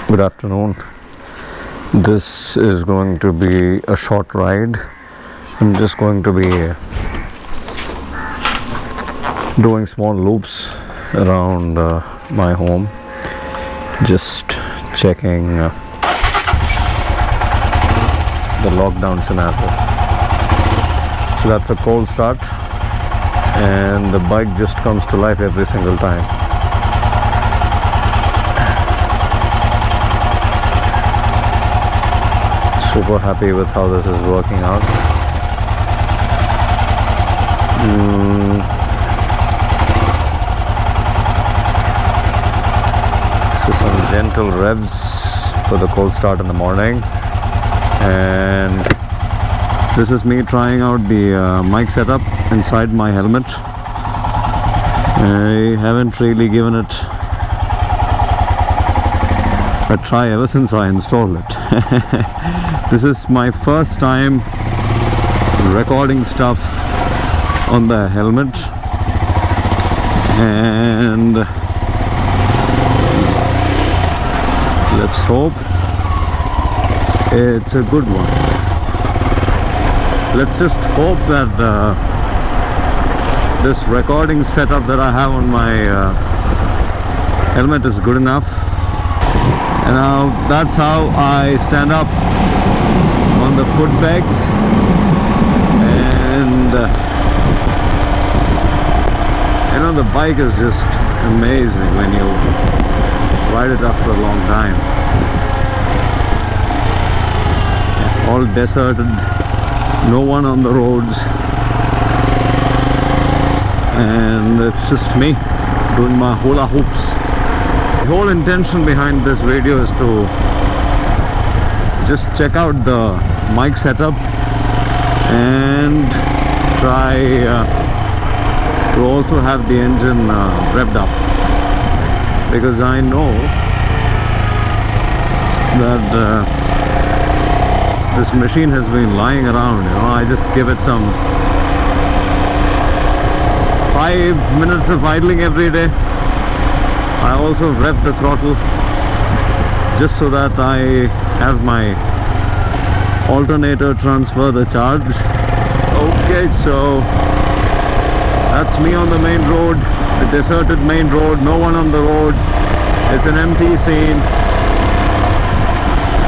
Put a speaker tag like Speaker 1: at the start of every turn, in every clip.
Speaker 1: Good afternoon. This is going to be a short ride. I'm just going to be doing small loops around my home, just checking the lockdown scenario. So that's a cold start, and the bike just comes to life every single time. Super happy with how this is working out. So some gentle revs for the cold start in the morning, and this is me trying out the mic setup inside my helmet. I haven't really given it a try ever since I installed it. This is my first time recording stuff on the helmet, and let's hope it's a good one. Let's just hope that this recording setup that I have on my helmet is good enough. And now that's how I stand up on the foot pegs, and the bike is just amazing when you ride it after a long time. All deserted, no one on the roads, and it's just me doing my hula hoops. The whole intention behind this video is to just check out the mic setup and try to also have the engine revved up, because I know that this machine has been lying around. I just give it some 5 minutes of idling every day. I also rev the throttle just so that I have my alternator transfer the charge. Okay, so that's me on the main road, the deserted main road, no one on the road. It's an empty scene.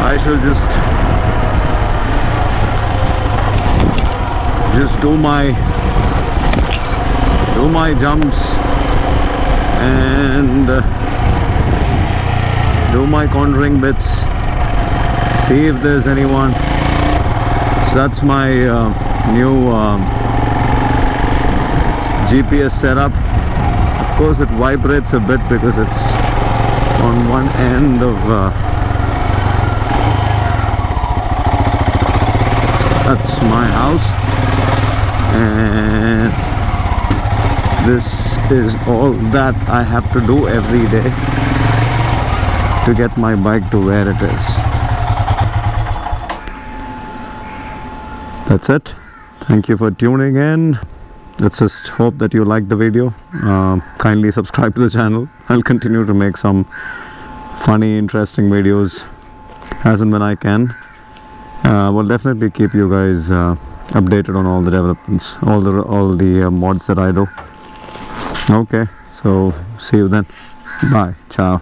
Speaker 1: I shall just do my jumps and do my cornering bits, see if there's anyone. So that's my new GPS setup. Of course it vibrates a bit because it's on one end of that's my house, and this is all that I have to do every day to get my bike to where it is. That's it. Thank you for tuning in. Let's just hope that you like the video. Kindly subscribe to the channel. I'll continue to make some funny, interesting videos as and when I can. We'll definitely keep you guys updated on all the developments, all the mods that I do. Okay, so see you then. Bye. Ciao.